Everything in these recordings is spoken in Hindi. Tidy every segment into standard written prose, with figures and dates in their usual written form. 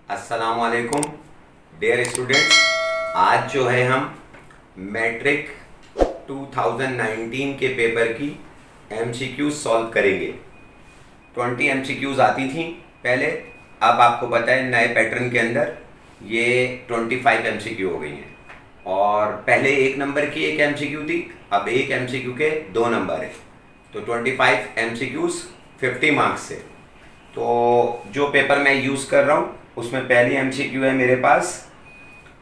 अस्सलाम वालेकुम डियर स्टूडेंट्स। आज जो है हम मैट्रिक 2019 के पेपर की एमसीक्यूज सॉल्व करेंगे। 20 एमसीक्यूज आती थी पहले, अब आपको पता है नए पैटर्न के अंदर ये 25 एमसीक्यू हो गई हैं। और पहले एक नंबर की एक एमसीक्यू थी, अब एक एमसीक्यू के 2 नंबर है। तो 25 एमसीक्यूज 50 मार्क्स से। तो जो पेपर मैं यूज़ कर रहा हूँ उसमें पहली एमसीक्यू है मेरे पास,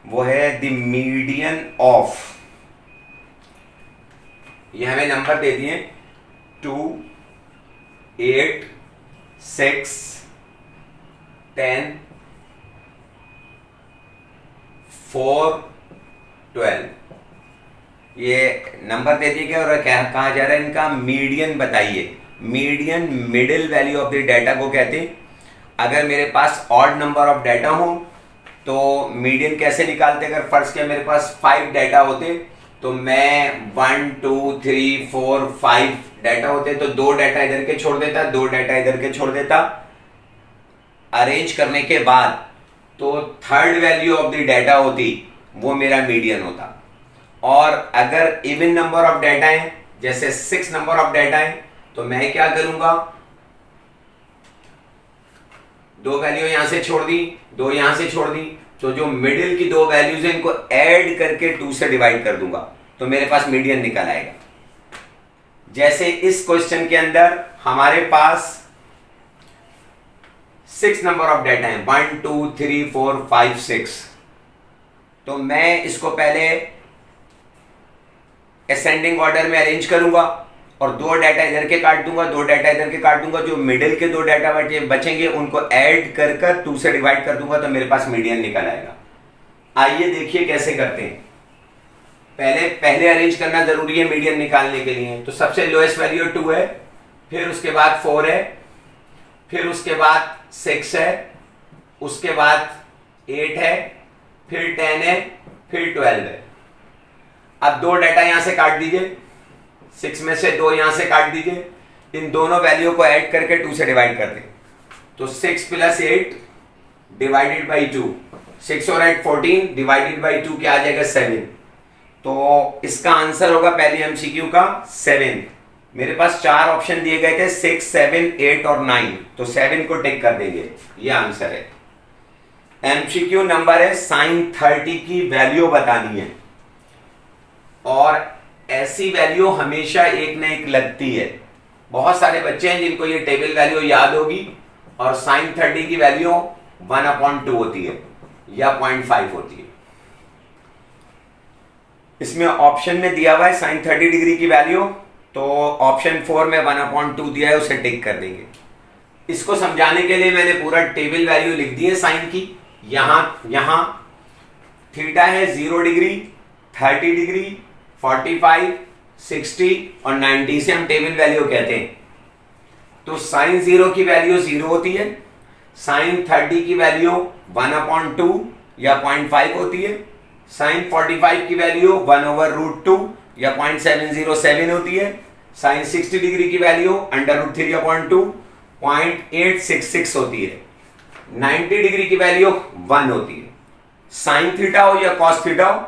वो है द मीडियन ऑफ। ये हमें नंबर दे दिए 2, 8, 6, 10, 4, 12। ये नंबर दे दिए गए और क्या कहा जा रहा है, इनका मीडियन बताइए। Median middle value of the data को कहते हैं। अगर मेरे पास ऑड नंबर ऑफ डाटा हो तो मीडियन कैसे निकालते? अगर फर्स्ट के मेरे पास 5 डाटा होते तो मैं 1, 2, 3, 4, 5 डाटा होते तो 2 डाटा इधर के छोड़ देता, 2 डाटा इधर के छोड़ देता। अरेंज करने के बाद तो third value of the data होती, वो मेरा मीडियन होता। और अगर इवन नंबर ऑफ डाटा है, जैसे 6 नंबर ऑफ डाटा है, तो मैं क्या करूंगा, 2 वैल्यू यहां से छोड़ दी, 2 यहां से छोड़ दी, तो जो मिडिल की 2 वैल्यूज है इनको ऐड करके 2 से डिवाइड कर दूंगा, तो मेरे पास मीडियन निकल आएगा। जैसे इस क्वेश्चन के अंदर हमारे पास 6 नंबर ऑफ डाटा है, 1, 2, 3, 4, 5, 6। तो मैं इसको पहले असेंडिंग ऑर्डर में अरेंज करूंगा और 2 डाटा इधर के काट दूंगा, 2 डाटा इधर के काट दूंगा। जो मिडिल के 2 डाटा बचेंगे उनको ऐड कर कर 2 से डिवाइड कर दूंगा, तो मेरे पास मीडियन निकल आएगा। आइए देखिए कैसे करते हैं। पहले अरेंज करना जरूरी है मीडियन निकालने के लिए। तो सबसे लोएस्ट वैल्यू 2 है, फिर उसके बाद 4 है, फिर उसके बाद 6 है, उसके बाद 8 है, फिर 10 है, फिर 12 है। अब 2 डाटा यहां से काट दीजिए, 6 में से 2 यहां से काट दीजिए, इन दोनों वैल्यू को ऐड करके 2 से डिवाइड कर दें। तो 6 + 8 डिवाइडेड बाई 2, 6 और 8 14 डिवाइडेड बाई 2 क्या आ जाएगा 7। तो इसका आंसर होगा पहली एमसीक्यू का 7। मेरे पास 4 ऑप्शन दिए गए थे, 6, 7, 8 और 9, तो 7 को टिक कर देंगे, ये आंसर है। एमसीक्यू नंबर है sin 30 की वैल्यू बतानी है, और ऐसी वैल्यू हमेशा एक न एक लगती है। बहुत सारे बच्चे हैं जिनको ये टेबल वैल्यू याद होगी, और sin 30 की वैल्यू 1/2 होती है या 0.5 होती है। इसमें ऑप्शन में दिया हुआ है sin 30 डिग्री की वैल्यू, तो ऑप्शन 4 में 1/2 दिया है, उसे टिक कर देंगे। इसको समझाने के लिए मैंने पूरा टेबल वैल्यू लिख दी है साइन की। यहां थीटा है 0 डिग्री, 30 डिग्री, 45, 60 और 90 से हम टेबल वैल्यू कहते हैं। तो sin 0 की वैल्यू 0 होती है, sin 30 की वैल्यू 1/2 या 0.5 होती है, sin 45 की वैल्यू 1/√2 या 0.707 होती है, sin 60 डिग्री की वैल्यू √3/2 0.866 होती है, 90 डिग्री की वैल्यू 1 होती है। sin थीटा हो या cos थीटा हो,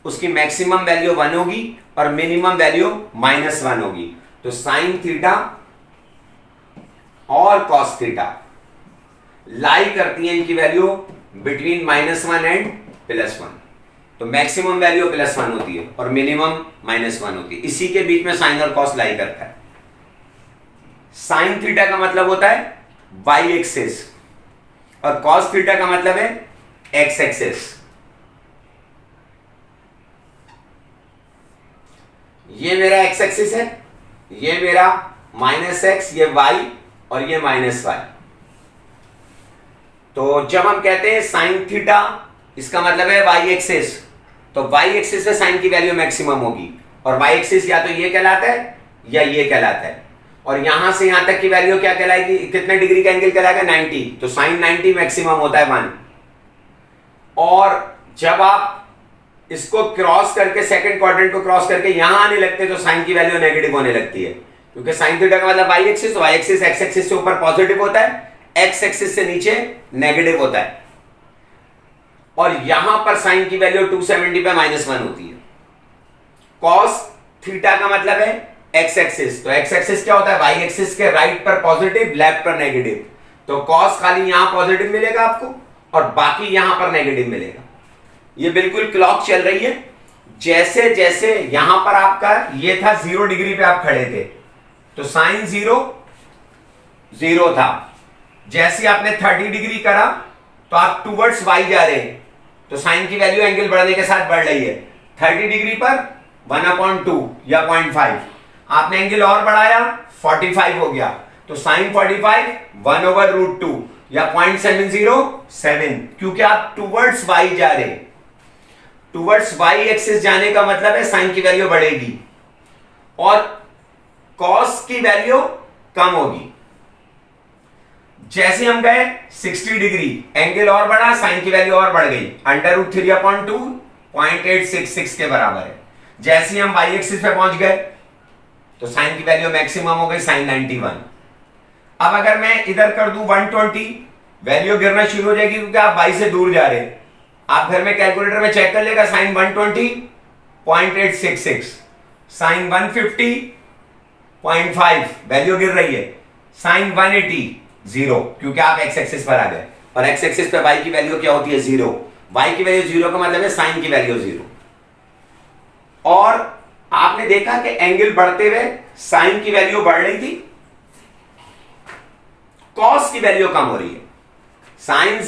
उसकी मैक्सिमम वैल्यू 1 होगी और मिनिमम वैल्यू -1 होगी। तो sin थीटा और cos थीटा लाई करती है, इनकी वैल्यू बिटवीन -1 एंड +1। तो मैक्सिमम वैल्यू +1 होती है और मिनिमम -1 होती है, इसी के बीच में sin और cos लाई करता है। sin थीटा का मतलब होता है y एक्सिस और cos थीटा का मतलब है x एक्सिस। ये मेरा x एक्सिस है, ये मेरा -x, ये y और ये -y। तो जब हम कहते हैं sin थीटा, इसका मतलब है y एक्सिस, तो y एक्सिस से sin की वैल्यू मैक्सिमम होगी, और y एक्सिस या तो ये कहलाता है या ये कहलाता है। और यहां से यहां तक की वैल्यू क्या कहलाएगी, कितने डिग्री का एंगल कहलाएगा 90, तो sin 90 मैक्सिमम होता है 1। और जब आप इसको क्रॉस करके सेकंड क्वाड्रेंट को क्रॉस करके यहां आने लगते तो साइन की वैल्यू नेगेटिव होने लगती है, क्योंकि साइन थीटा का मतलब y axis, y axis x axis से ऊपर पॉजिटिव होता है, एक्स एक्सिस से नीचे नेगेटिव होता है। और यहां पर साइन की वैल्यू 270 पे -1 होती है। कॉस थीटा का मतलब है एक्स एक्सिस, तो एक्स एक्सिस क्या होता है, वाई एक्सिस के राइट पर पॉजिटिव लेफ्ट पर नेगेटिव, तो कॉस खाली यहां पॉजिटिव मिलेगा आपको और बाकी यहां पर नेगेटिव मिलेगा। ये बिल्कुल क्लॉक चल रही है। जैसे जैसे यहां पर आपका ये था 0 डिग्री पे आप खड़े थे तो साइन 0 था। जैसे आपने 30 डिग्री करा तो आप टूवर्ड्स वाई जा रहे हैं, तो साइन की वैल्यू एंगल बढ़ने के साथ बढ़ रही है। 30 डिग्री पर 1/2 या 0.5, आपने एंगल और बढ़ाया 45 हो गया, तो साइन 45 1/√2 या 0.707, क्योंकि आप टूवर्ड्स वाई जा रहे हैं। टूवर्ड्स वाई एक्सिस जाने का मतलब है साइन की वैल्यू बढ़ेगी और कॉस की वैल्यू कम होगी। जैसे हम गए 60 डिग्री, एंगल और बढ़ा, साइन की वैल्यू और बढ़ गई, √3/2 0.866 के बराबर है। जैसे हम वाई एक्सिस पे पहुंच गए तो साइन की वैल्यू मैक्सिमम हो गई साइन 91। अब अगर मैं इधर कर दूं 120, वैल्यू गिरना शुरू हो जाएगी क्योंकि आप वाई से दूर जा रहे हैं। आप घर में कैलकुलेटर में चेक कर लेगा, साइन 120 0.866, साइन 150 0.5, वैल्यू गिर रही है, साइन 180 0, क्योंकि आप एक्स एक्सिस पर आ गए और एक्स एक्सिस पे वाई की वैल्यू क्या होती है 0। वाई की वैल्यू 0 का मतलब है साइन की वैल्यू 0। और आपने देखा कि एंगल बढ़ते हुए साइन की वैल्यू बढ़ रही थी, कॉस की वैल्यू कम हो रही है। साइन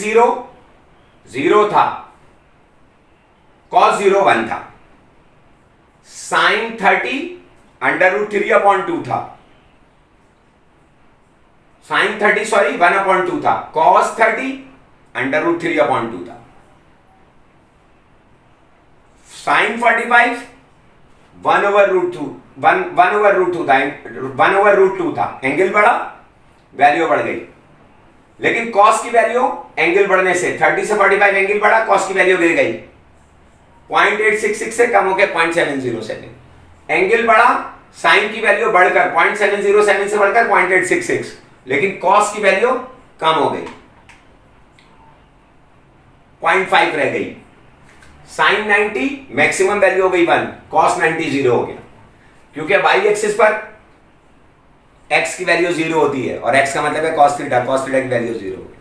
0 था, कॉस 0 1 था। साइन 30 √3/2 था, साइन 30 1/2 था, कॉस 30 √3/2 था। साइन 45 1/√2 था, एंगल बढ़ा, वैल्यू बढ़ गई। लेकिन कॉस की वैल्यू एंगल बढ़ने से 30 से 45 एंगल बढ़ा, कॉस की वैल्यू गिर गई, 0.866 से कम होकर 0.707। एंगल बढ़ा, साइन की वैल्यू बढ़कर 0.707 से बढ़कर 0.866, लेकिन कॉस की वैल्यू कम हो गई, 0.5 रह गई। साइन 90 मैक्सिमम वैल्यू हो गई 1, कॉस 90 0 हो गया, क्योंकि वाई एक्सिस पर एक्स की वैल्यू 0 होती है और एक्स का मतलब है कॉस थीटा की वैल्यू 0 हो गई।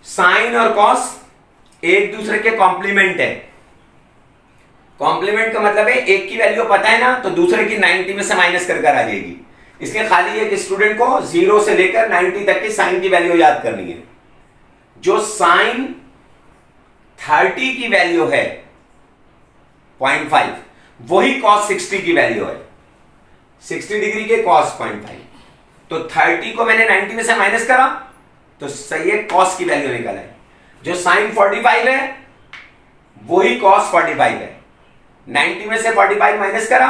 साइन और कॉस एक दूसरे के कॉम्प्लीमेंट है। कॉम्प्लीमेंट का मतलब है एक की वैल्यू पता है ना तो दूसरे की 90 में से माइनस कर आ जाएगी। इसलिए खाली एक स्टूडेंट को 0 से लेकर 90 तक की साइन की वैल्यू याद करनी है। जो साइन 30 की वैल्यू है 0.5, वही कॉस 60 की वैल्यू है। 60 डिग्री के कॉस 0.5, तो 30 को मैंने 90 में से माइनस करा तो सही है कॉस की वैल्यू निकल आई। जो साइन 45 है वही कॉस 45 है। 90 में से 45 माइनस करा,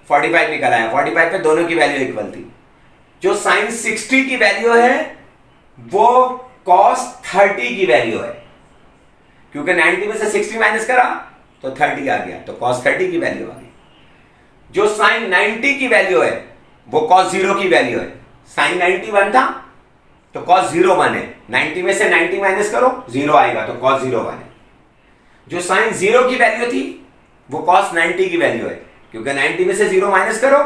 45 निकल आया। 45 पे दोनों की वैल्यू इक्वल थी। जो साइन 60 की वैल्यू है वो कॉस 30 की वैल्यू है, क्योंकि 90 में से 60 माइनस करा तो 30 आ गया, तो cos 30 की वैल्यू आ गई। जो साइन 90 की वैल्यू है वो cos 0 की वैल्यू है। साइन 91 था तो cos 0 1 है, 90 में से 90 माइनस करो 0 आएगा, तो cos 0 1 है। जो साइन 0 की वैल्यू थी वो cos 90 की वैल्यू है, क्योंकि 90 में से 0 माइनस करो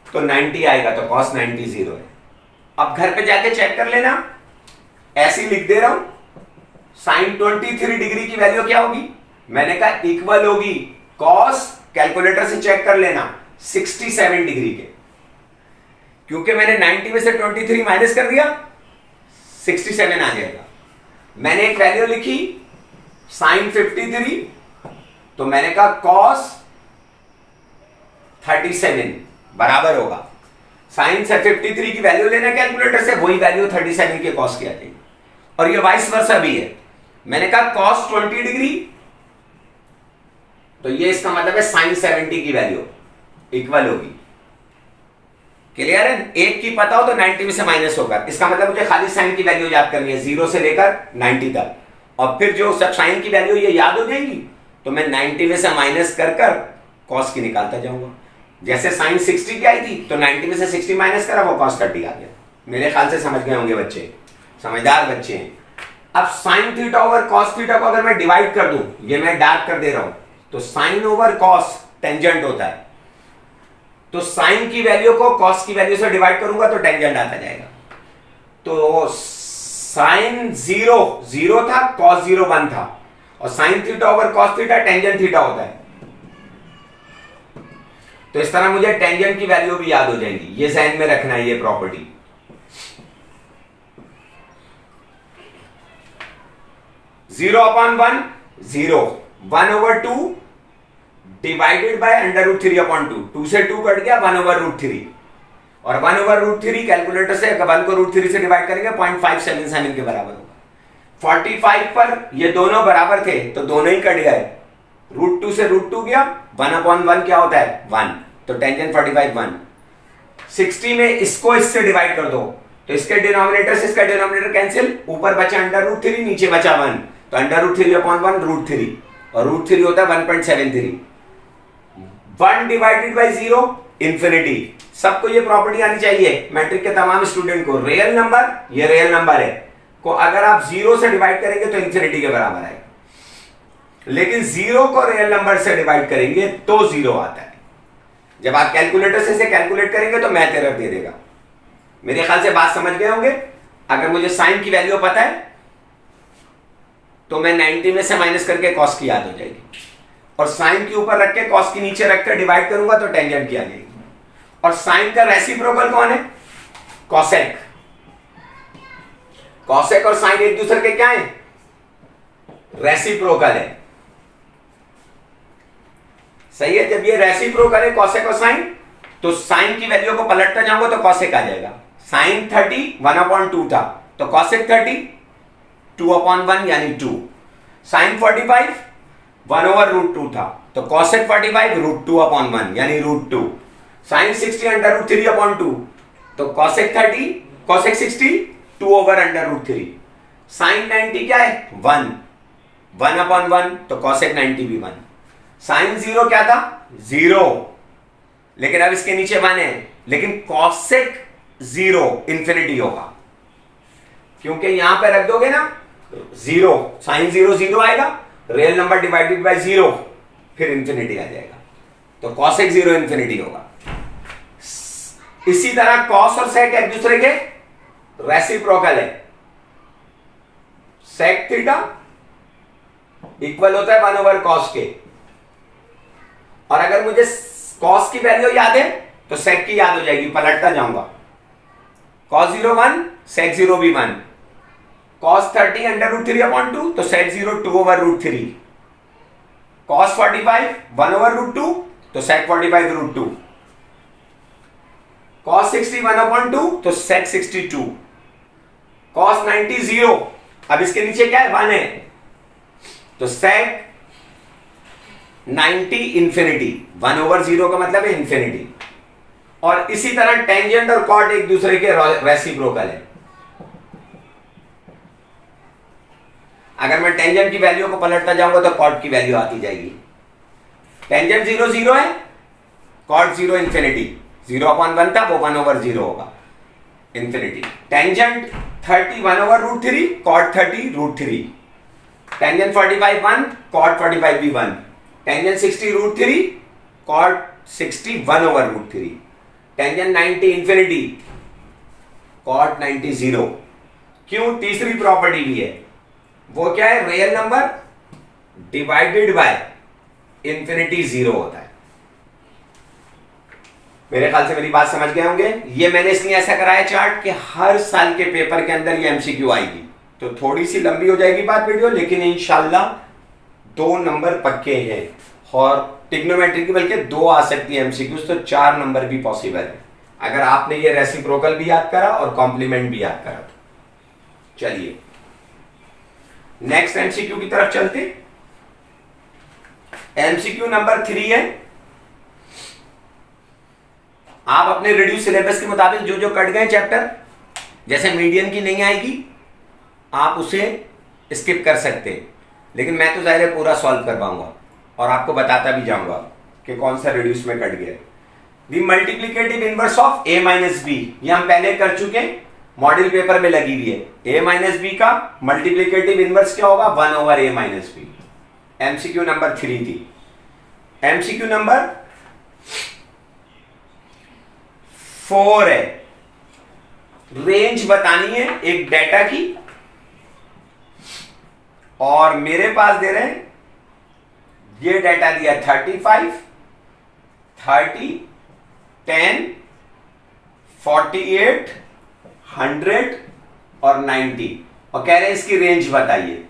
तो 90 आएगा, तो cos 90 0 है। अब घर पे जाके चेक कर लेना, ऐसे ही लिख दे रहा हूं। साइन 23 डिग्री की वैल्यू क्या होगी? मैंने कहा इक्वल होगी कॉस, कैलकुलेटर से चेक कर लेना, 67 डिग्री के, क्योंकि मैंने 90 में से 23 माइनस कर दिया 67 आ जाएगा। मैंने एक वैल्यू लिखी साइन 53, तो मैंने कहा कॉस 37 बराबर होगा साइन से 53 की वैल्यू लेना कैलकुलेटर से, वही वैल्यू 37 के कॉस की आ जाएगी। और ये वाइस वर्सा भी है। मैंने कहा कॉस 20 डिग्री, तो ये इसका मतलब है साइन 70 की वैल्यू इक्वल होगी। क्लियर है? एक की पता हो तो 90 में से माइनस होगा। इसका मतलब मुझे खाली साइन की वैल्यू याद करनी है 0 से लेकर 90 तक, और फिर जो सब साइन की वैल्यू ये याद हो जाएंगी तो मैं 90 में से माइनस कर कर कॉस की निकालता जाऊंगा। जैसे साइन 60 की आई थी तो 90 में से 60 माइनस करा, वो कॉस 30 आ गया। मेरे ख्याल से समझ गए होंगे बच्चे, समझदार बच्चे हैं। अब sine theta over cos theta को अगर मैं डिवाइड कर दूं, ये मैं डार्क कर दे रहा हूं, तो साइन ओवर कॉस टेंजेंट होता है, तो साइन की वैल्यू को कॉस की वैल्यू से डिवाइड करूंगा तो टेंजेंट आता जाएगा। तो साइन 0 था, कॉस 1 था, और sine theta over cos theta tangent theta होता है। तो इस तरह मुझे टेंजेंट की वैल्यू भी याद हो जाएगी, ये ध्यान में रखना है ये प्रॉपर्टी। 0/1 0, 1/2 डिवाइडेड बाय √3/2, 2 से 2 कट गया, 1/√3, और 1/√3 कैलकुलेटर से 1 को √3 से डिवाइड करेंगे 0.577 के बराबर होगा। 45 पर ये दोनों बराबर थे तो दोनों ही कट गए, √2 से √2 गया, 1/1 क्या होता है 1, तो टेंजेंट 45 1। 60 में इसको इससे डिवाइड कर दो तो इसके डिनोमिनेटर से इसका डिनोमिनेटर कैंसिल, ऊपर बचा √3, नीचे बचा 1, तो √3/1 √3, और √3 होता है 1.73। 1 डिवाइडेड बाई 0 इंफिनिटी। सबको ये प्रॉपर्टी आनी चाहिए, मैट्रिक के तमाम स्टूडेंट को। रियल नंबर, ये रियल नंबर है, को अगर आप 0 से डिवाइड करेंगे तो इंफिनिटी के बराबर आएगा, लेकिन 0 को रियल नंबर से डिवाइड करेंगे तो 0 आता है। जब आप कैलकुलेटर से इसे कैलकुलेट करेंगे तो मैथ एरर दे देगा। मेरे ख्याल से बात समझ गए होंगे। अगर मुझे साइन की वैल्यू पता है तो मैं 90 में से माइनस करके कॉस की याद हो जाएगी, और साइन के ऊपर रख के कॉस की नीचे रख कर डिवाइड करूंगा तो टेंजेंट की आ जाएगी। और साइन का रेसिप्रोकल कौन है? कॉसेक। कॉसेक और साइन एक दूसरे के क्या है? रेसिप्रोकल है। सही है। जब ये रेसिप्रोकल है कॉसेक और साइन, तो साइन की वैल्यू को पलटता जाऊंगा तो कॉसेक आ जाएगा। साइन 30 1/2 था, तो कॉसेक 30 2/1 यानी 2। साइन 45 1/√2 था, तो कॉसेक 45 √2/1 यानी √2। साइन 60 √3/2, तो कॉसेक 60 2/√3। साइन 90 क्या है? 1/1, तो कॉसेक 90 भी 1। साइन 0 क्या था? 0, लेकिन अब इसके नीचे 1 है, लेकिन कॉसेक 0 इंफिनिटी होगा, क्योंकि यहां पे रख दोगे ना 0, साइन 0 0 आएगा, रियल नंबर डिवाइडेड बाय 0, फिर इंफिनिटी आ जाएगा, तो कॉसेक 0 इंफिनिटी होगा। इसी तरह कॉस और सेक एक दूसरे के रेसिप्रोकल है। सेक थीटा इक्वल होता है 1/cos के, और अगर मुझे कॉस की वैल्यू याद है तो सेक की याद हो जाएगी, पलटता जाऊंगा। cos 0 1, sec 0 भी 1। cos 30 √3/2, तो sec 0 2/√3। cos 45 1/√2, तो sec 45 √2। cos 60 1/2, तो sec 62। cos 90 0, अब इसके नीचे क्या है? 1 है, तो sec 90 इंफिनिटी। 1/0 का मतलब है इंफिनिटी। और इसी तरह टेंजेंट और कॉट एक दूसरे के रेसिप्रोकल है। अगर मैं टेंजेंट की वैल्यू को पलटता जाऊंगा तो कॉट की वैल्यू आती जाएगी। टेंजेंट 0 0 है, कॉट 0 इंफिनिटी। 0/1 था, वो 1/0 होगा, infinity. Tangent 30 1/√3, cot 30 √3। Tangent 45 1, cot 45 भी 1। Tangent 60 √3, cot 60 1/√3। Tangent 90 infinity, cot 90 0। क्यों? तीसरी प्रॉपर्टी भी है, वो क्या है? Real number divided by infinity 0 होता है। मेरे ख्याल से मेरी बात समझ गए होंगे। ये मैंने इसलिए ऐसा कराया चार्ट कि हर साल के पेपर के अंदर ये एमसीक्यू आएगी, तो थोड़ी सी लंबी हो जाएगी बात वीडियो, लेकिन इंशाल्लाह 2 नंबर पक्के हैं। और ट्रिग्नोमेट्री की बल्कि 2 आ सकती है एमसीक्यूज, तो 4 नंबर भी पॉसिबल है अगर आपने ये रेसिप्रोकल भी याद करा और कॉम्प्लीमेंट भी याद करा। चलिए नेक्स्ट एमसीक्यू की तरफ चलते। एमसीक्यू नंबर 3 है, आप अपने रिड्यूस सिलेबस के मुताबिक जो जो कट गए चैप्टर, जैसे मीडियन की नहीं आएगी आप उसे स्किप कर सकते हैं, लेकिन मैं तो जाहिर है पूरा सॉल्व कर पाऊंगा और आपको बताता भी जाऊंगा कि कौन सा रिड्यूस में कट गया। The multiplicative inverse of a minus b, ये हम पहले कर चुके हैं, मॉडल पेपर में लगी हुई है। a माइनस बी का मल्टीप्लीकेटिव इनवर्स क्या होगा? 1 over a minus b. MCQ number 3 थी। एमसीक्यू नंबर 4 है, रेंज बतानी है एक डेटा की, और मेरे पास दे रहे हैं ये डेटा दिया 35, 30, 10, 48, 100 और 90, और कह रहे हैं इसकी रेंज बताइए।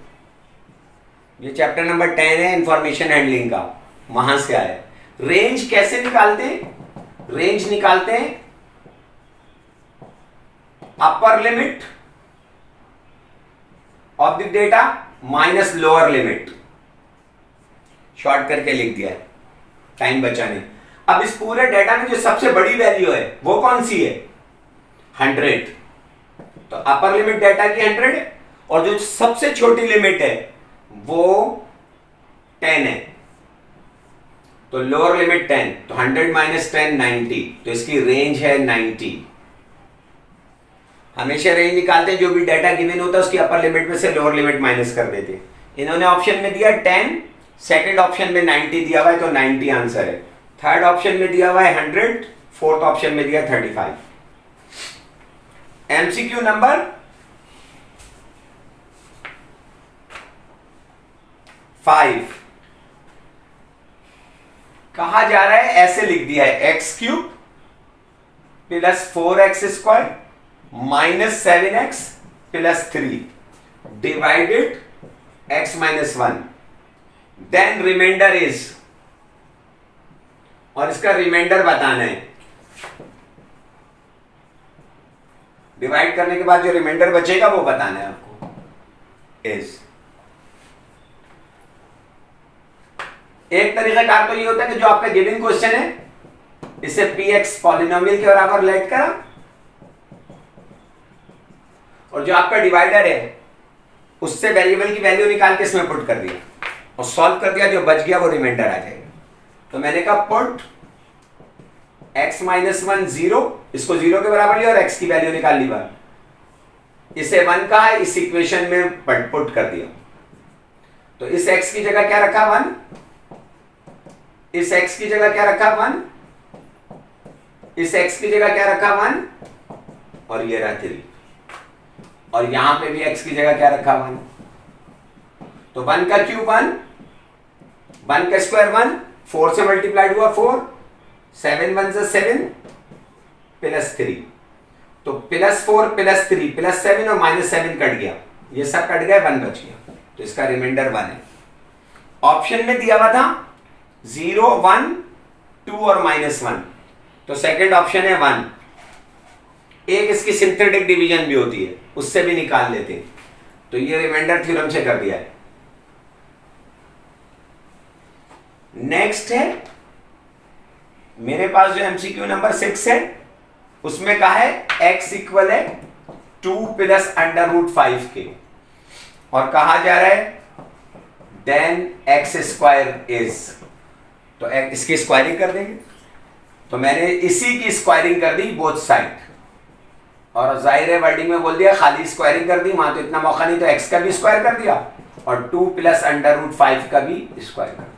ये चैप्टर नंबर 10 है इंफॉर्मेशन हैंडलिंग का, वहां से आया। रेंज कैसे निकालते हैं? रेंज निकालते हैं upper limit of the data minus lower limit. Short करके लिख दिया है टाइम बचाने। अब इस पूरे डेटा में जो सबसे बड़ी वैल्यू है वो कौन सी है? 100। तो अपर लिमिट डेटा की 100 है, और जो सबसे छोटी लिमिट है वो 10 है। तो लोअर लिमिट 10, तो 100 माइनस 10 90, तो इसकी रेंज है 90। हमेशा रेंज निकालते हैं, जो भी डाटा गिवन होता है उसकी अपर लिमिट में से लोअर लिमिट माइनस कर देते हैं। इन्होंने ऑप्शन में दिया 10, सेकंड ऑप्शन में 90 दिया हुआ है, तो 90 आंसर है। थर्ड ऑप्शन में दिया हुआ है 100, फोर्थ ऑप्शन में दिया 35। एमसीक्यू नंबर 5 कहा जा रहा है, ऐसे लिख दिया है x³ plus 4x² minus 7x plus 3 divided x minus 1, then remainder is, और इसका रिमाइंडर बताना है। डिवाइड करने के बाद जो रिमाइंडर बचेगा वो बताना है आपको। इज एक तरीकाकार तो ये होता है कि जो आपका गिवन क्वेश्चन है इसे px पॉलिनोमियल के बराबर लेट करा, और जो आपका डिवाइडर है उससे वेरिएबल की वैल्यू निकाल के इसमें पुट कर दिया और सॉल्व कर दिया, जो बच गया वो रिमाइंडर आ जाएगा। तो मैंने कहा पुट x माइनस 1 0, इसको 0 के बराबर लिया और x की वैल्यू निकाल ली बाहर, इसे 1 का है इस इक्वेशन में पुट कर दिया। तो इस x की जगह क्या रखा? 1, इस x की जगह क्या रखा? 1, इस x की जगह क्या रखा? 1, और ये रहा 3, और यहां पे भी x की जगह क्या रखा? 1। तो 1 का क्यूब 1, 1 का स्क्वायर 1, 4 से मल्टीप्लाइड हुआ 4, 7 1 से 7 प्लस 3, तो प्लस 4 प्लस 3 प्लस 7 और माइनस 7 कट गया, ये सब कट गया, 1 बच गया, तो इसका रिमाइंडर 1 है। ऑप्शन में दिया हुआ था 0 1 2 और माइनस 1, तो सेकंड ऑप्शन है 1। एक इसकी सिंथेटिक डिवीजन भी होती है, उससे भी निकाल लेते हैं, तो ये रिमाइंडर थ्योरम से कर दिया है। नेक्स्ट है मेरे पास जो एमसीक्यू नंबर 6 है, उसमें कहा है x इक्वल है 2 प्लस अंडर रूट 5 के, और कहा जा रहा है देन x स्क्वायर इज, तो इसकी स्क्वायरिंग कर देंगे। तो मैंने इसी की स्क्वायरिंग कर दी बोथ साइड, और जाहिर है वर्डिंग में बोल दिया खाली स्क्वायरिंग कर दी, वहां तो इतना मौका नहीं, तो x का भी स्क्वायर कर दिया और 2 प्लस अंडर रूट 5 का भी स्क्वायर कर दिया,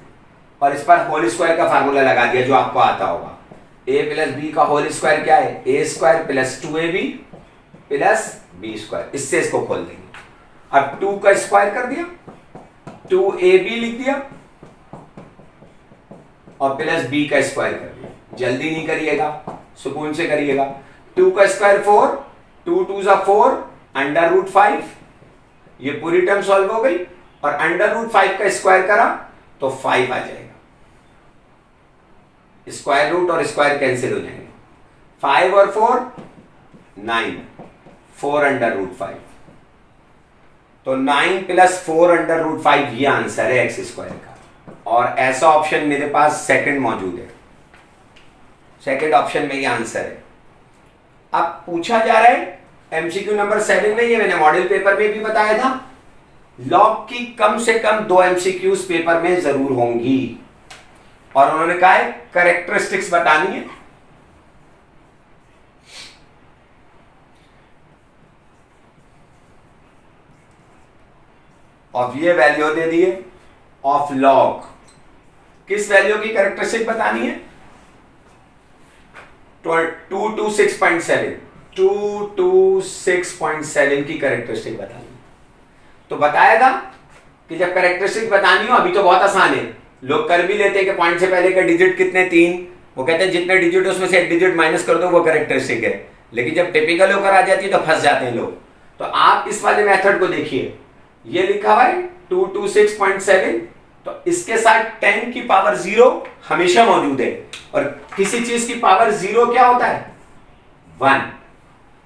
और इस पर होल स्क्वायर का फार्मूला लगा दिया जो आपको आता होगा। a प्लस बी का होल स्क्वायर क्या है? a square plus 2ab plus b square, इससे इसको खोल देंगे। अब 2 का स्क्वायर कर दिया, 2ab लिख दिया और प्लस b का स्क्वायर कर दिया। जल्दी नहीं करिएगा, सुकून से करिएगा। 2 का स्क्वायर 4, 2 2 जा 4, अंडर रूट 5, ये पूरी टर्म सॉल्व हो गई, और अंडर रूट 5 का स्क्वायर करा तो 5 आ जाएगा। स्क्वायर रूट और स्क्वायर कैंसिल हो जाएंगे, 5 और 4 9, 4 अंडर रूट 5, तो 9 प्लस 4 अंडर रूट 5 ये आंसर है एक्स स्क्वायर का, और ऐसा ऑप्शन मेरे पास सेकंड मौजूद है, सेकंड ऑप्शन में ये आंसर है। अब पूछा जा रहा है एमसीक्यू नंबर 7 में, ये मैंने मॉडल पेपर में भी बताया था, लॉग की कम से कम 2 एमसीक्यूज पेपर में जरूर होंगी, और उन्होंने कहा है कैरेक्टरिस्टिक्स बतानी है। ऑफ ये वैल्यू दे दिए ऑफ लॉग, किस वैल्यू की कैरेक्टरिस्टिक बतानी है? 226.7 226.7 की कैरेक्टरिस्टिक बतानी है। तो बताया था कि जब कैरेक्टरिस्टिक बतानी हो, अभी तो बहुत आसान है, लोग कर भी लेते हैं कि पॉइंट से पहले का डिजिट कितने 3, वो कहते हैं जितने डिजिट उसमें से एक डिजिट माइनस कर दो वो कैरेक्टरिस्टिक है। लेकिन जब टिपिकल होकर आ जाती है तो फंस जाते हैं लोग। तो आप इस वाले मेथड को देखिए, ये लिखा हुआ है 226.7, तो इसके साथ 10 की पावर 0 हमेशा मौजूद है, और किसी चीज की पावर 0 क्या होता है? 1,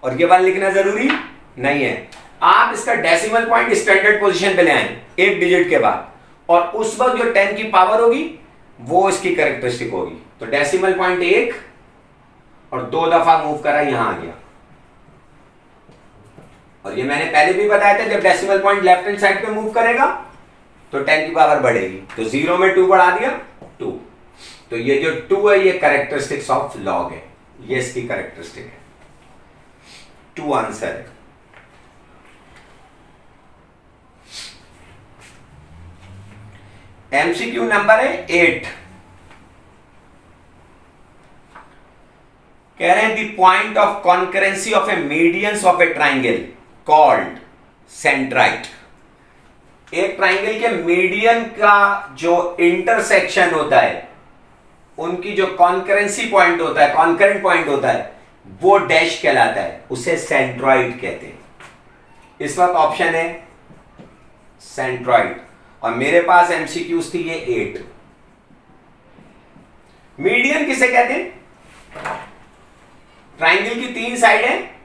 और ये 1 लिखना जरूरी नहीं है। आप इसका डेसिमल पॉइंट स्टैंडर्ड पोजीशन पे ले आए एक डिजिट के बाद, और उस वक्त जो 10 की पावर होगी वो इसकी कैरेक्टरिस्टिक होगी। तो डेसिमल पॉइंट 1 और 2 दफा मूव करा, यहां आ गया। और ये मैंने पहले भी बताया था, जब decimal point left hand side पे मूव करेगा तो 10 की पावर बढ़ेगी, तो 0 में 2 बढ़ा दिया 2। तो ये जो 2 है ये कैरेक्टरिस्टिक्स ऑफ लॉग है, ये इसकी कैरेक्टरिस्टिक है। 2 आंसर है। एमसीक्यू नंबर है 8। कह रहे हैं the point of concurrency of a medians of a triangle called centroid. एक ट्राइंगल के मीडियन का जो इंटरसेक्शन होता है, उनकी जो कॉन्करेंसी पॉइंट होता है, कॉन्करेंट पॉइंट होता है, वो डैश कहलाता है, उसे सेंट्रॉइड कहते हैं। इस वक्त ऑप्शन है सेंट्रॉइड, और मेरे पास एमसीक्यूज थी ये 8। मीडियन किसे कहते हैं? ट्राइंगल की 3 साइड है,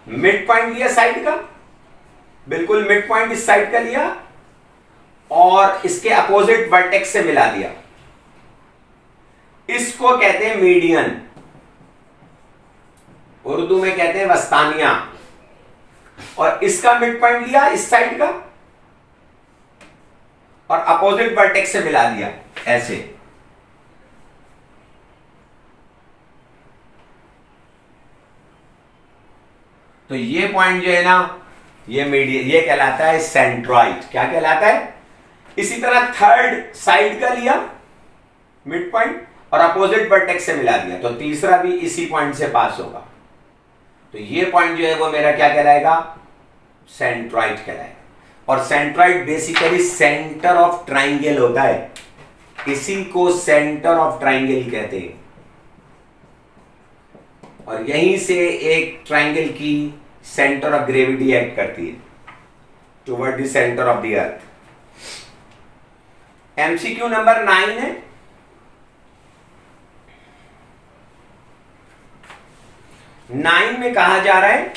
मिड पॉइंट लिया साइड का, बिल्कुल मिड पॉइंट इस साइड का लिया, और इसके अपोजिट वर्टेक्स से मिला दिया, इसको कहते हैं मीडियन। उर्दू में कहते हैं वस्तानिया। और इसका मिड पॉइंट लिया इस साइड का, और अपोजिट वर्टेक्स से मिला दिया ऐसे। तो ये पॉइंट जो है ना, ये मीडियन, ये कहलाता है सेंट्रॉइड। क्या कहलाता है? इसी तरह थर्ड साइड का लिया मिड पॉइंट और अपोजिट वर्टेक्स से मिला दिया, तो तीसरा भी इसी पॉइंट से पास होगा। तो ये पॉइंट जो है वो मेरा क्या कहलाएगा? सेंट्रॉइड कहलाएगा। और centroid basically centre of triangle होता है, इसी को सेंटर ऑफ ट्राइंगल कहते हैं। और यहीं से एक ट्राइंगल की सेंटर ऑफ ग्रेविटी एक्ट करती है toward the centre of the earth. MCQ number 9 है। नाइन में कहा जा रहा है,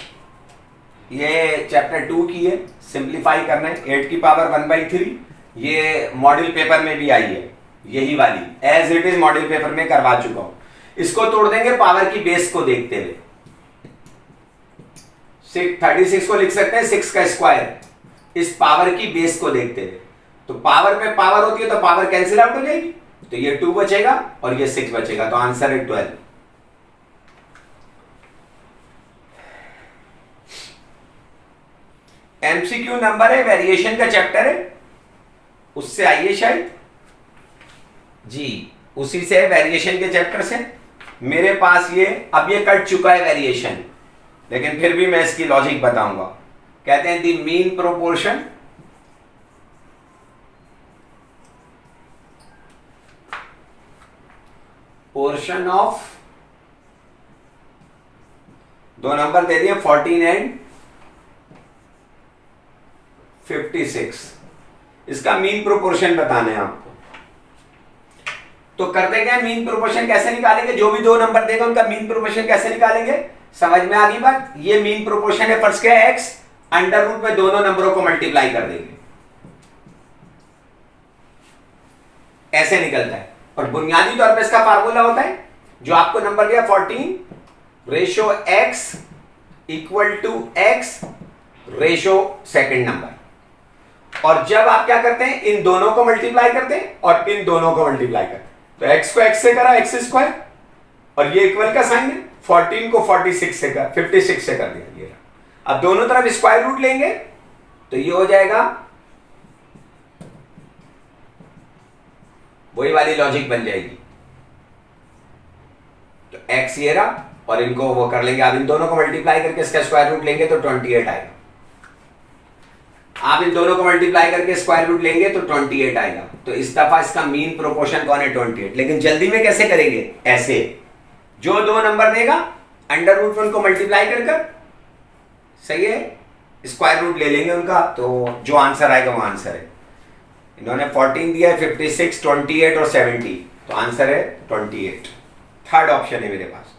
ये चैप्टर 2 की है, सिंप्लीफाई करना है, 8 की पावर 1/3। ये मॉडल पेपर में भी आई है, यही वाली as it is model paper में करवा चुका हूं। इसको तोड़ देंगे पावर की बेस को देखते हुए। 36 को लिख सकते हैं 6 का स्क्वायर, इस पावर की बेस को देखते हुए। तो पावर में पावर होती है तो पावर कैंसिल आउट हो जाएगी, तो ये 2 बचेगा और ये 6 बचेगा, तो आंसर है 12। एमसीक्यू नंबर है, वेरिएशन का चैप्टर है, उससे आइए शायद जी, उसी से वेरिएशन के चैप्टर से। मेरे पास ये अब ये कट चुका है वेरिएशन, लेकिन फिर भी मैं इसकी लॉजिक बताऊंगा। कहते हैं the mean proportion portion of, 2 number दे दिए 14 एंड 56, इसका मीन प्रोपोर्शन बताना है आपको। तो करते क्या, मीन प्रोपोर्शन कैसे निकालेंगे? जो भी 2 नंबर देगा उनका मीन प्रोपोर्शन कैसे निकालेंगे, समझ में आ गई बात? ये मीन प्रोपोर्शन है, फर्स्ट क्या है x, अंडर रूट में दोनों नंबरों को मल्टीप्लाई कर देंगे, ऐसे निकलता है। और बुनियादी तौर पे इसका फार्मूला होता है, जो आपको नंबर दिया 14 ratio x equal to x ratio second number. और जब आप क्या करते हैं, इन दोनों को मल्टीप्लाई करते हैं और इन दोनों को मल्टीप्लाई करते हैं, तो x को x से करा x स्क्वायर, और ये इक्वल का साइन है, 14 को 56 से कर दिया। ये अब दोनों तरफ स्क्वायर रूट लेंगे तो ये हो जाएगा, वही वाली लॉजिक बन जाएगी। तो x ये रहा और इनको वो कर लेंगे, आप इन दोनों को मल्टीप्लाई करके इसका स्क्वायर रूट लेंगे तो 28 आएगा। आप इन दोनों को मल्टीप्लाई करके स्क्वायर रूट लेंगे तो 28 आएगा। तो इस दफा इसका मीन प्रोपोर्शन कौन है? 28। लेकिन जल्दी में कैसे करेंगे? ऐसे, जो दो नंबर देगा अंडर रूट में उनको मल्टीप्लाई कर, सही है, स्क्वायर रूट ले लेंगे उनका, तो जो आंसर आएगा वो आंसर है। इन्होंने 14 दिया है, 56, 28 और 70, तो आंसर है 28। थर्ड ऑप्शन है मेरे पास।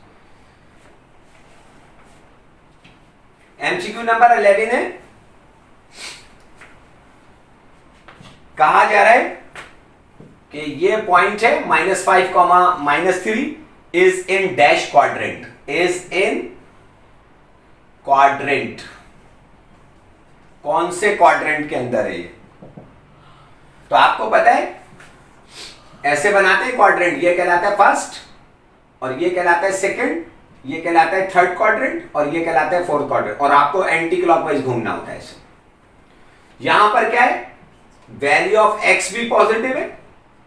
एमसीक्यू नंबर 11 है, कहा जा रहा है कि ये पॉइंट है -5, -3 is in dash quadrant, is in quadrant. कौन से क्वाड्रेंट के अंदर है ये? तो आपको पता है ऐसे बनाते हैं क्वाड्रेंट, ये कहलाता है फर्स्ट और ये कहलाता है सेकंड, ये कहलाता है थर्ड क्वाड्रेंट और ये कहलाता है फोर्थ क्वाड्रेंट, और आपको एंटी क्लॉकवाइज घूमना होता है ऐसे। यहां पर क्या है, वैल्यू ऑफ x भी पॉजिटिव है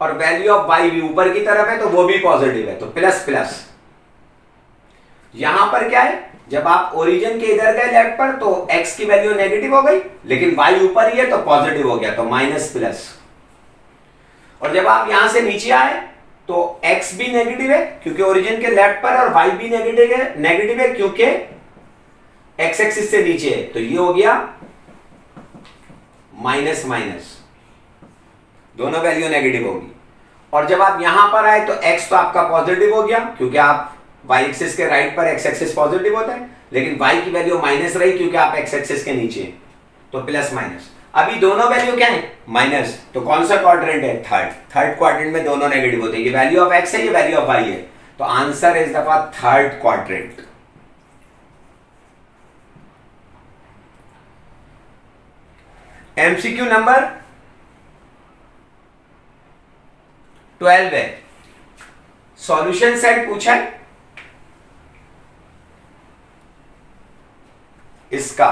और वैल्यू ऑफ y भी ऊपर की तरफ है तो वो भी पॉजिटिव है, तो प्लस प्लस। यहां पर क्या है, जब आप ओरिजिन के इधर गए लेफ्ट पर तो x की वैल्यू नेगेटिव हो गई, लेकिन y ऊपर ही है तो पॉजिटिव हो गया, तो माइनस प्लस। और जब आप यहां से नीचे आए तो x भी नेगेटिव है क्योंकि ओरिजिन के लेफ्ट पर, और y भी नेगेटिव है क्योंकि x एक्सिस से नीचे है, तो ये हो गया माइनस माइनस, दोनों वैल्यू नेगेटिव होगी। और जब आप यहां पर आए तो x तो आपका पॉजिटिव हो गया क्योंकि आप y एक्सिस के राइट पर, x एक्सिस पॉजिटिव होता है, लेकिन y की वैल्यू माइनस रही क्योंकि आप x एक्सिस के नीचे हैं, तो प्लस माइनस। अभी दोनों वैल्यू क्या है? माइनस। तो कौन सा क्वाड्रेंट है? थर्ड क्वाड्रेंट में दोनों नेगेटिव होते हैं, ये वैल्यू ऑफ x है, ये वैल्यू ऑफ y है, तो आंसर इस दफा थर्ड क्वाड्रेंट। एमसीक्यू नंबर 12 है, सॉल्यूशन सेट पूछा है इसका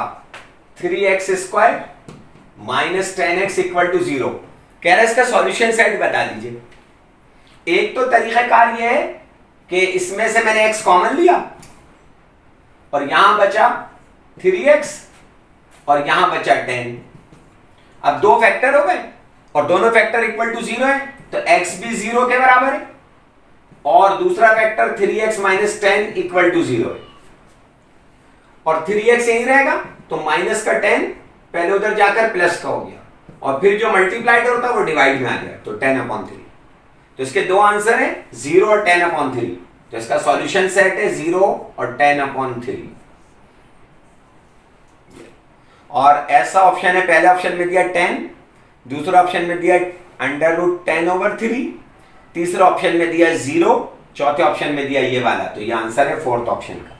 3x² minus 10x equal to 0। कह रहा है इसका सॉल्यूशन सेट बता दीजिए। एक तो तरीकाकार यह है कि इसमें से मैंने x कॉमन लिया और यहां बचा 3x और यहां बचा 10। अब दो फैक्टर हो गए और दोनों फैक्टर इक्वल टू 0 है, तो x भी 0 के बराबर है और दूसरा factor 3x minus 10 equal to 0 है, और 3x यही रहेगा तो माइनस का 10 पहले उधर जाकर प्लस का हो गया, और फिर जो मल्टीप्लाइड होता है वो डिवाइड में आ गया, तो 10/3। तो इसके दो आंसर है 0 और 10/3, तो इसका सॉल्यूशन सेट है 0 और 10/3। और ऐसा ऑप्शन है, पहले ऑप्शन में दिया 10, दूसरा ऑप्शन में दिया √10/3, तीसरा ऑप्शन में दिया 0, चौथे ऑप्शन में दिया ये वाला, तो ये आंसर है फोर्थ ऑप्शन का।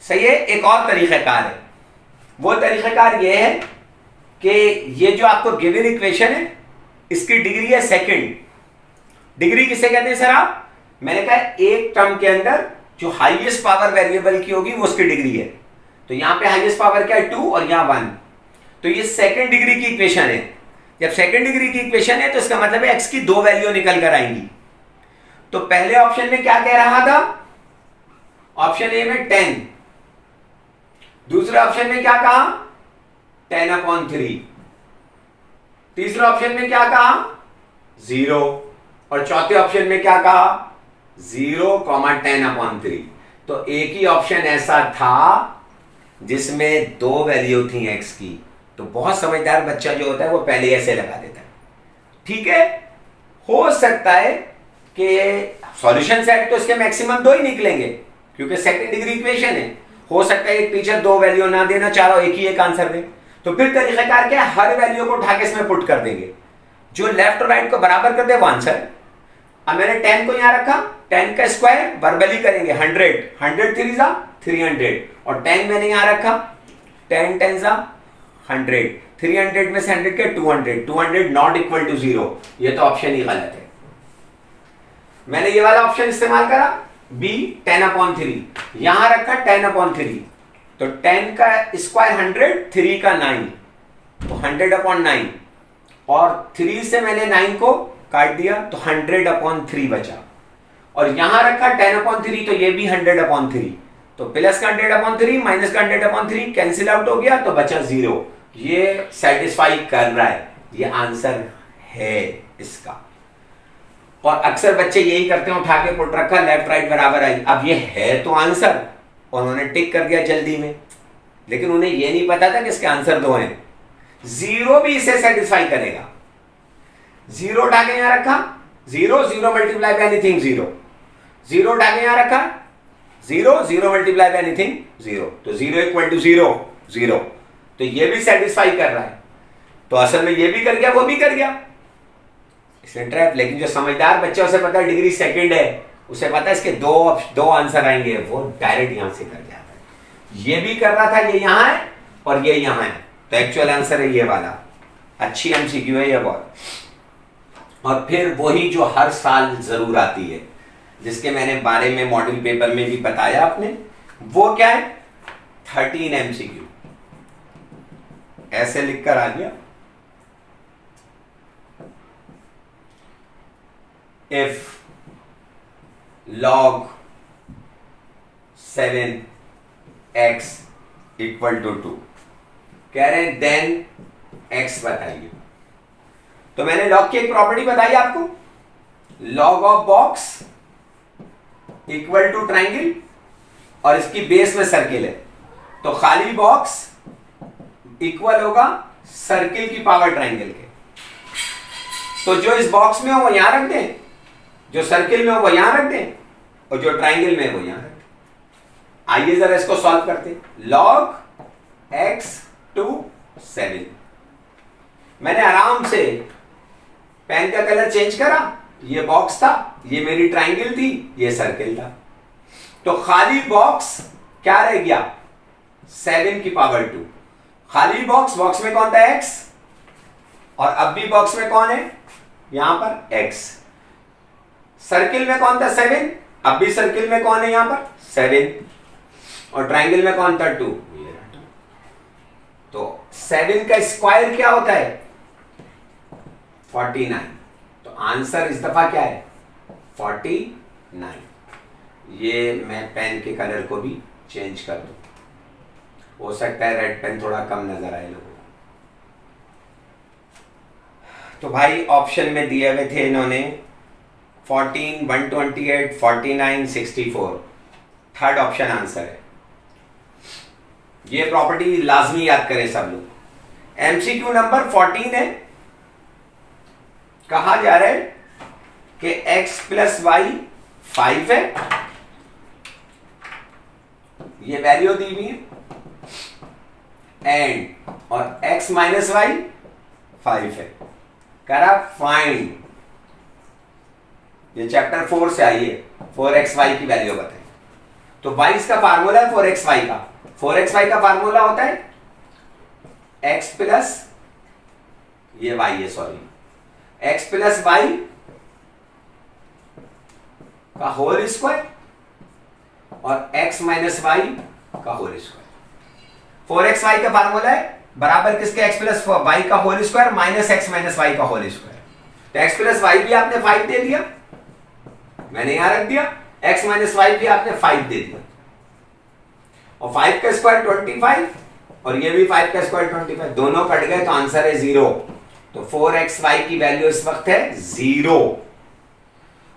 सही है। एक और तरीकाकार है, वो तरीकाकार ये है कि ये जो आपको गिवन इक्वेशन है इसकी डिग्री है सेकंड। डिग्री किसे कहते हैं सर आप? मैंने कहा एक टर्म के अंदर जो हाईएस्ट पावर वेरिएबल की होगी वो उसकी डिग्री है, तो यहां पे हाईएस्ट पावर क्या है 2 और यहां 1, तो ये सेकंड डिग्री की इक्वेशन है। जब सेकंड डिग्री की इक्वेशन है तो इसका मतलब है x की दो वैल्यू निकल कर आएंगी। तो पहले ऑप्शन में क्या कह रहा था? ऑप्शन ए में 10, दूसरे ऑप्शन में क्या कहा? 10/3, तीसरे ऑप्शन में क्या कहा? 0, और चौथे ऑप्शन में क्या कहा? 0, 10/3। तो एक ही ऑप्शन ऐसा था जिसमें दो वैल्यू थी x की, तो बहुत समझदार बच्चा जो होता है वो पहले ऐसे लगा देता है। ठीक है, हो सकता है कि सॉल्यूशन सेट तो इसके मैक्सिमम दो ही निकलेंगे क्योंकि सेकंड डिग्री इक्वेशन है। हो सकता है एक टीचर दो वैल्यू ना देना, चारों एक ही एक आंसर दे, तो फिर तरीकाकार क्या है, हर वैल्यू को उठा के इसमें पुट कर देंगे, जो लेफ्ट और राइट को बराबर कर दे वो आंसर। अब मैंने 10 को यहां रखा, 10 का स्क्वायर वर्बली करेंगे 100, 100 3 जा 300, और 10 मैंने यहां रखा, 10 10 जा 100, 300 में से 100 के 200, 200 नॉट इक्वल टू 0, ये तो ऑप्शन ही गलत है। मैंने ये वाला ऑप्शन इस्तेमाल करा, B 10/3, यहां रखा 10/3, तो 10 का स्क्वायर 100, 3 का 9, तो 100/9, और 3 से मैंने 9 को काट दिया तो 100/3 बचा, और यहां रखा 10/3, तो ये भी 100/3, तो प्लस का 100/3 माइनस का 100/3 कैंसिल आउट हो गया, तो बचा 0। ये सेटिस्फाई कर रहा है, ये आंसर है इसका। और अक्सर बच्चे यही करते हैं, उठा के पुट रखा, लेफ्ट राइट बराबर आई, अब ये है तो आंसर, और उन्होंने टिक कर दिया जल्दी में, लेकिन उन्हें ये नहीं पता था कि इसके आंसर 2 हैं। 0 भी इसे सेटिस्फाई करेगा। 0 उठा के यहां रखा, 0, 0 मल्टीप्लाई बाय एनीथिंग 0, 0 उठा के यहां रखा, 0, 0 मल्टीप्लाई बाय एनीथिंग 0, तो 0 इक्वल टू 0, 0, तो ये भी सेटिस्फाई कर रहा है। तो असल में ये भी कर गया, वो भी कर गया, इसमें ट्रैप। लेकिन जो समझदार बच्चा, उसे पता है डिग्री सेकंड है, उसे पता है इसके दो आंसर आएंगे, वो डायरेक्ट यहां से कर जाता है। ये भी कर रहा था, ये यहां है और ये यहां है, तो एक्चुअल आंसर है ये वाला। अच्छी एमसीक्यू है ये बहुत। और फिर वही जो हर साल जरूर आती है, जिसके मैंने बारे में मॉड्यूल पेपर में भी बताया आपने, वो क्या है? 13 एमसीक्यू। ऐसे लिखकर आ गया, if log 7x equal to 2, कह रहे हैं देन x बताइए। तो मैंने log की एक प्रॉपर्टी बताई आपको, log of box equal to triangle, और इसकी बेस में सर्किल है, तो खाली बॉक्स इक्वल होगा सर्किल की पावर ट्राइंगल के। तो जो इस बॉक्स में हो वो यहां रख दें, जो सर्किल में हो वो यहां रख दें, और जो ट्राइंगल में है वो यहां रख दें। आइए जरा इसको सॉल्व करते हैं। log x टू 7, मैंने आराम से पेन का कलर चेंज करा, ये बॉक्स था, ये मेरी ट्राइंगल थी, ये सर्किल था, तो खाली बॉक्स क्या रह गया? 7 की पावर 2। खाली बॉक्स, बॉक्स में कौन था? x, और अब भी बॉक्स में कौन है? यहां पर x। सर्किल में कौन था? 7, अब भी सर्किल में कौन है? यहां पर 7, और ट्राइंगल में कौन था? 2। तो 7 का स्क्वायर क्या होता है? 49। तो आंसर इस दफा क्या है? 49। ये मैं पेन के कलर को भी चेंज कर दूं, हो सकता है रेड पेन थोड़ा कम नजर आए लोगों को। तो भाई ऑप्शन में दिए हुए थे इन्होंने 14, 128, 49, 64। थर्ड ऑप्शन आंसर है। ये प्रॉपर्टी लाजमी याद करें सब लोग। एमसीक्यू नंबर 14 है, कहा जा रहा है कि x प्लस वाई 5 है, ये वैल्यू दी हुई है, एंड और x माइनस वाई 5 है। करा फाइंड, ये चैप्टर 4 से आई है, 4xy की वैल्यू बताएं। तो y का फार्मूला है 4xy का, 4xy का फार्मूला होता है x प्लस, ये y है सॉरी, x प्लस वाई का होल स्क्वायर और x माइनस वाई का होल स्क्वायर। 4xy का फार्मूला है बराबर किसके? x प्लस वाई का whole square minus x minus y का होल स्क्वायर। तो x प्लस वाई भी आपने 5 दे दिया, मैंने यहां रख दिया, x माइनस वाई भी आपने 5 दे दिया, और 5 का स्क्वायर 25, और ये भी 5 का स्क्वायर 25, दोनों कट गए तो आंसर है 0। तो 4xy की वैल्यू इस वक्त है 0,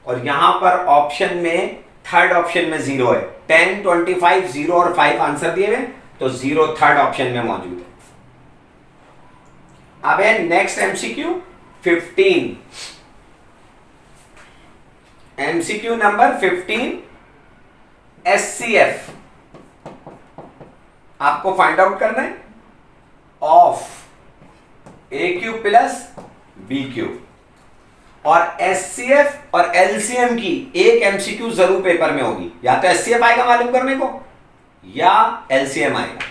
और यहां पर ऑप्शन में थर्ड ऑप्शन में 0 है। 10, 25, 0 और 5 आंसर दिए हुए, तो 0 थर्ड ऑप्शन में मौजूद है। अब है next MCQ 15। MCQ number 15, HCF आपको फाइंड आउट करना है of a q plus b q. और एचसीएफ और एलसीएम की एक एमसीक्यू जरूर पेपर में होगी, या तो एचसीएफ आएगा मालूम करने को या एलसीएम आएगा।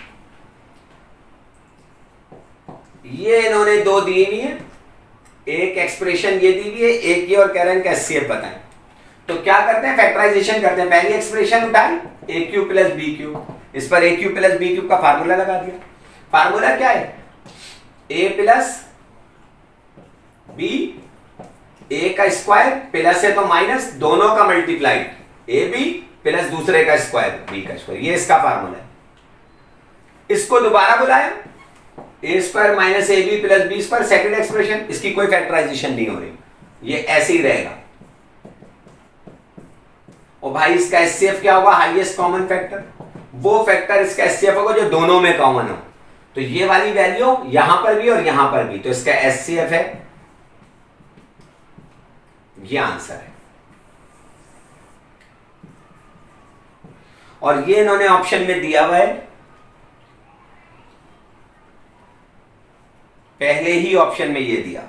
ये इन्होंने दो दी हुई है, एक एक्सप्रेशन ये दी हुई है, एक ये, और कह रहे हैं कि एचसीएफ बताएं। तो क्या करते हैं? फैक्टराइजेशन करते हैं। पहली एक्सप्रेशन उठाई ए क्यू प्लस बी क्यू, इस पर ए क्यूब प्लस बी क्यूब का फार्मूला लगा दिया। फार्मूला क्या है? ए प्लस बी, ए का स्क्वायर प्लस है तो माइनस, दोनों का मल्टीप्लाइड ए बी प्लस दूसरे का स्क्वायर बी का स्क्वायर, ये इसका फार्मूला है। इसको दोबारा बुलाया, A square minus A B plus B square, second expression, इसकी कोई फैक्टराइजेशन नहीं हो रही, ये ऐसे ही रहेगा। और भाई इसका एचसीएफ क्या होगा? हाईएस्ट कॉमन फैक्टर, वो फैक्टर इसका एचसीएफ होगा जो दोनों में कॉमन हो। तो ये वाली वैल्यू यहां पर भी और यहां पर भी, तो इसका एचसीएफ है, ये आंसर है। और ये इन्होंने ऑप्शन में दिया हुआ है, पहले ही ऑप्शन में ये दिया।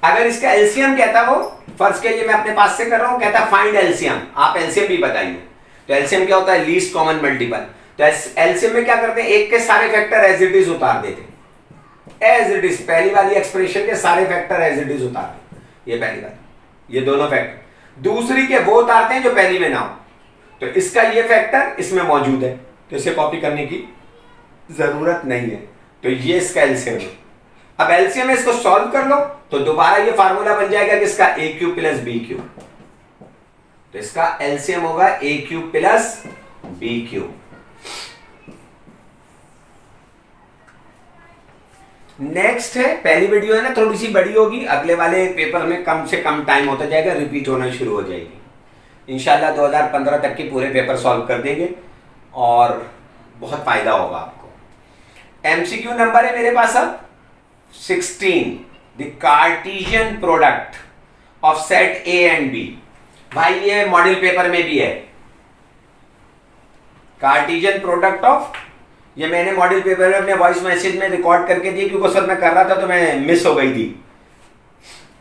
अगर इसका एलसीएम कहता वो, फर्स्ट के लिए मैं अपने पास से कर रहा हूं, कहता फाइंड एलसीएम, आप एलसीएम भी बताइए। तो एलसीएम क्या होता है? Least common multiple. तो एलसीएम में क्या करते हैं? एक के सारे फैक्टर एज इट इज उतार देते, एज इट इज, पहली वाली एक्सप्रेशन के सारे फैक्टर एज इट इज उतार देते, ये पहली वाली, ये दोनों फैक्टर। दूसरी के वो उतारते हैं जो पहली में ना हो, तो इसका ये फैक्टर इसमें मौजूद है, तो इसे कॉपी करने की जरूरत नहीं है। तो ये इसका एलसीएम है। अब एलसीएम में इसको सॉल्व कर लो तो दोबारा ये फार्मूला बन जाएगा किसका? A cube plus B cube. तो इसका एलसीएम होगा A cube plus B cube. Next है, पहली वीडियो है ना, थोड़ी सी बड़ी होगी, अगले वाले पेपर में कम से कम टाइम होता जाएगा, रिपीट होना शुरू हो जाएगी। इंशाल्लाह 2015 तक के पूरे पेपर सॉल्व कर देंगे और बहुत फायदा होगा आपको। एमसीक्यू नंबर है मेरे पास अब 16, the Cartesian product of set a and b. भाई ये मॉडल पेपर में भी है, कार्टेशियन प्रोडक्ट ऑफ, ये मैंने मॉडल पेपर में अपने वॉइस मैसेज में रिकॉर्ड करके दिए क्योंकि सर मैं कर रहा था तो मैं मिस हो गई थी।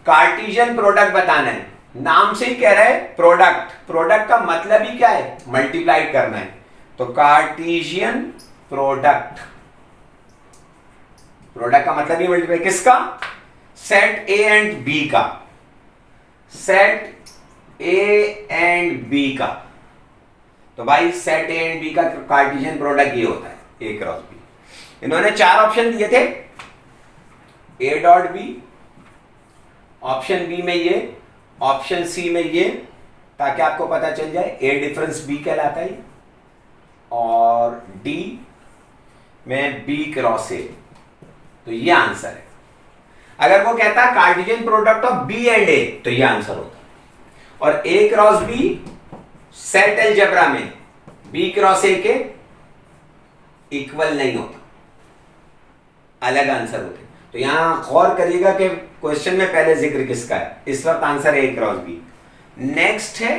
कार्टेशियन प्रोडक्ट बताना है, नाम से ही कह रहा है प्रोडक्ट, प्रोडक्ट का मतलब ही क्या है? मल्टीप्लाई करना है। तो कार्टेशियन प्रोडक्ट, प्रोडक्ट का मतलब ही मल्टीप्लाई किसका? सेट ए एंड बी का, सेट ए एंड बी का। तो भाई सेट ए एंड बी का कार्टेशियन प्रोडक्ट ये होता है ए क्रॉस बी। इन्होंने 4 ऑप्शन दिए थे, a dot b, option b में ये, ऑप्शन सी में ये, ताकि आपको पता चल जाए ए डिफरेंस बी कहलाता है, और डी में बी क्रॉस ए। तो ये आंसर है। अगर वो कहता है Cartesian product of B and A, तो ये आंसर होता। और A cross B set algebra में बी क्रॉस ए के इक्वल नहीं होता, अलग आंसर होते। तो यहां गौर करिएगा कि क्वेश्चन में पहले जिक्र किसका है, इस वक्त आंसर है ए क्रॉस बी। नेक्स्ट है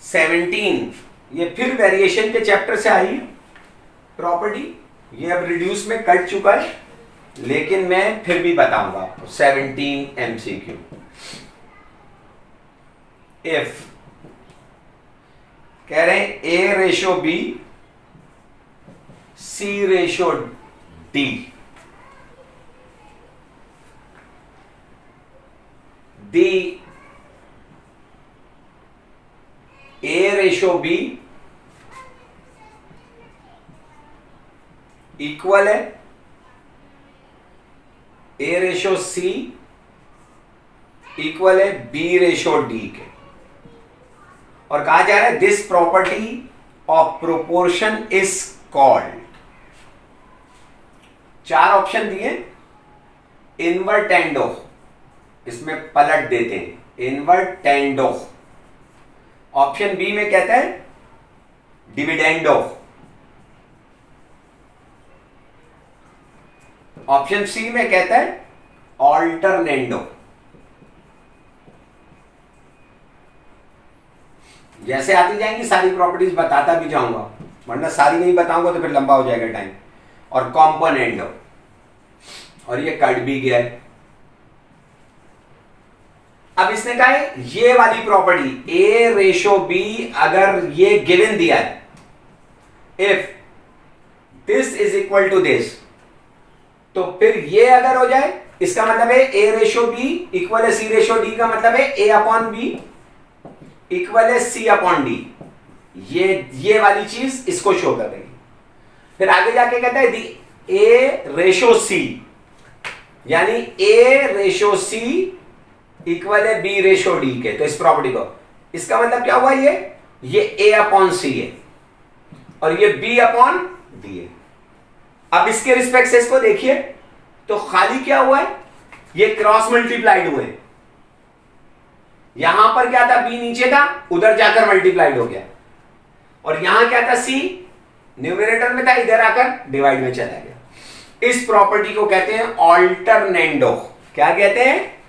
17, ये फिर वेरिएशन के चैप्टर से आई है प्रॉपर्टी, ये अब रिड्यूस में कट चुका है लेकिन मैं फिर भी बताऊंगा आपको। 17 एमसीक्यू, इफ कह रहे हैं A ratio B C ratio D, the A ratio B equal है ए रेशो सी इक्वल है बी रेशो डी के। और कहा जा रहा है this property of proportion is called, 4 option दिए, इन्वर्टेंडो, इसमें पलट देते हैं, इन्वर्टेंडो। ऑप्शन बी में कहता है डिविडेंडो, ऑप्शन सी में कहता है ऑल्टरनेंडो। जैसे आती जाएंगी सारी प्रॉपर्टीज बताता भी जाऊंगा, वरना सारी नहीं बताऊंगा तो फिर लंबा हो जाएगा टाइम। और कॉम्पोनेंडो, और ये कट भी गया है। अब इसने कहा है ये वाली प्रॉपर्टी ए रेशो बी, अगर ये गिवन दिया है, if this is equal to this, तो फिर ये अगर हो जाए, इसका मतलब है ए रेशो बी इक्वल है सी रेशो डी, का मतलब है ए अपॉन बी इक्वल है सी अपॉन डी। ये वाली चीज इसको शो कर देगी। फिर आगे जाके कहता है दी ए रेशो सी, यानी ए रेशो सी इक्वल है बी रेशो डी के। तो इस प्रॉपर्टी को, इसका मतलब क्या हुआ, ये ए अपॉन सी है और ये बी अपॉन डी है। अब इसके रिस्पेक्ट से इसको देखिए तो खाली क्या हुआ है, ये क्रॉस मल्टीप्लाइड हुए। यहां पर क्या था, बी नीचे था, उधर जाकर मल्टीप्लाइड हो गया। और यहां क्या था, सी न्यूमरेटर में था, इधर आकर डिवाइड में चला गया। इस प्रॉपर्टी को कहते हैं ऑल्टरनेंडो। क्या कहते हैं?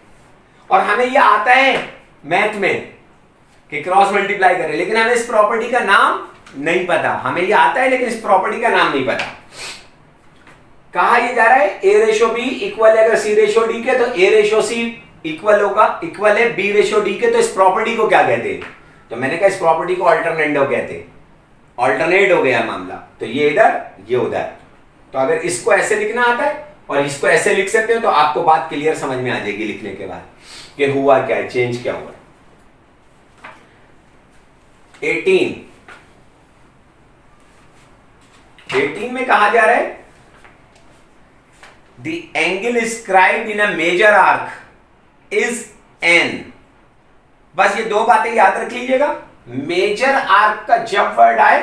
और हमें यह आता है मैथ में कि क्रॉस मल्टीप्लाई करें, लेकिन हमें इस प्रॉपर्टी का नाम नहीं पता। हमें यह आता है लेकिन इस प्रॉपर्टी का नाम नहीं पता। कहा यह जा रहा है ए रेशो बी इक्वल है अगर सी रेशो डी के, तो ए रेशो सी इक्वल होगा, इक्वल है बी रेशो डी के। तो इस प्रॉपर्टी को क्या कहते हैं? तो मैंने कहा इस प्रॉपर्टी को ऑल्टरनेंडो कहते हैं। ऑल्टरनेट हो गया मामला, तो ये इधर ये उधर। तो अगर इसको ऐसे लिखना आता है और इसको ऐसे लिख सकते हो तो आपको बात क्लियर समझ में आ जाएगी लिखने के बाद कि हुआ क्या है, चेंज क्या हुआ। 18 में कहा जा रहा है the angle scribed in a major arc is an. बस ये दो बातें याद रख लीजिएगा। मेजर आर्क का जब वर्ड आए,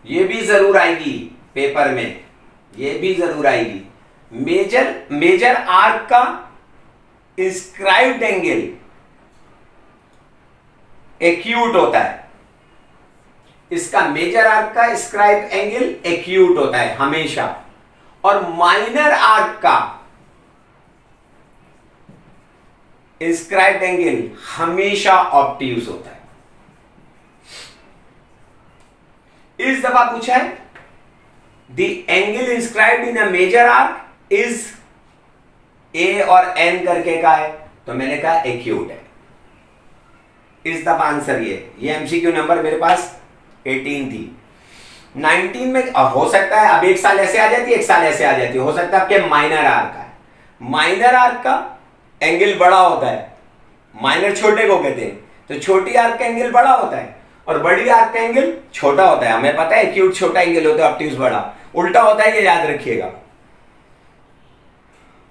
ये भी जरूर आएगी पेपर में, ये भी जरूर आएगी। मेजर आर्क का इंस्क्राइब्ड एंगल एक्यूट होता है। इसका मेजर आर्क का स्क्राइब एंगल एक्यूट होता है हमेशा, और माइनर आर्क का इंस्क्राइब्ड एंगल हमेशा ऑब्ट्यूज होता है। इस दफा पूछा है the angle inscribed in a major arc is a और एन करके का है, तो मैंने कहा एक्यूट है। इस दफा आंसर ये एमसीक्यू नंबर मेरे पास 18 थी। 19 में हो सकता है अब एक साल ऐसे आ जाती है, एक साल ऐसे आ जाती है। हो सकता है आपके माइनर आर्क का है। माइनर आर्क का एंगल बड़ा होता है, माइनर छोटे को कहते हैं, तो छोटी आर्क का एंगल बड़ा होता है और बड़ी आर्क का एंगल छोटा होता है। हमें पता है एक्यूट छोटा एंगल होता है, ऑब्ट्यूज बड़ा, उल्टा होता है, ये याद रखिएगा।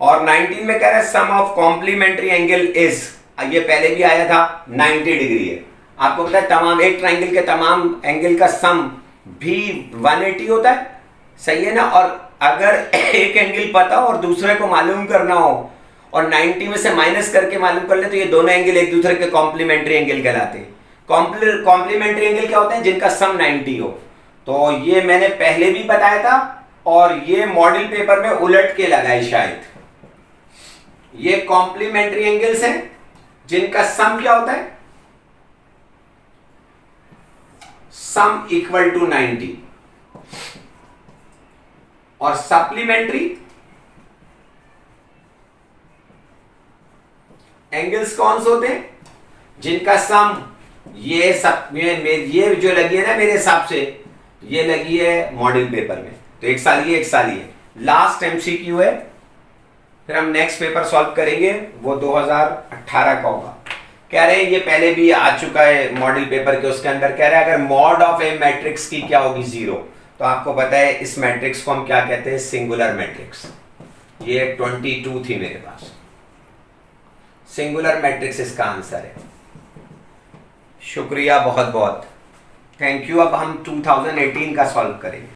और 19 में कह रहा है सम ऑफ कॉम्प्लीमेंट्री एंगल इज, ये पहले भी आया था, 90 डिग्री है। आपको पता है तमाम एक ट्राइंगल के तमाम एंगल का सम भी 180 होता है, सही है ना। और अगर एक एंगल पता हो और दूसरे को मालूम करना हो और 90 में से माइनस करके मालूम कर ले, तो ये दोनों एंगल एक दूसरे के कॉम्प्लीमेंट्री एंगल कहलाते हैं। कॉम्प्लीमेंट्री एंगल क्या होते हैं? जिनका सम 90 हो। तो ये मैंने पहले भी बताया था और ये मॉडल पेपर में उलट के लगाए शायद। ये कॉम्प्लीमेंट्री एंगल्स हैं जिनका सम क्या होता है? Sum equal to 90। और सप्लीमेंट्री एंगल्स कौन से होते हैं? जिनका सम ये जो लगी है ना, मेरे हिसाब से ये लगी है मॉडल पेपर में, तो एक साल ये एक साल ये। लास्ट एमसीक्यू है, फिर हम नेक्स्ट पेपर सॉल्व करेंगे, वो 2018 का होगा। कह रहे हैं ये पहले भी आ चुका है मॉडल पेपर के, उसके अंदर कह रहे हैं अगर मॉड ऑफ ए मैट्रिक्स की क्या होगी? 0। तो आपको पता है इस मैट्रिक्स को हम क्या कहते हैं? Singular matrix. ये 22 थी मेरे पास, सिंगुलर मैट्रिक्स इसका आंसर है। शुक्रिया बहुत बहुत, थैंक यू। अब हम 2018 का सॉल्व करेंगे।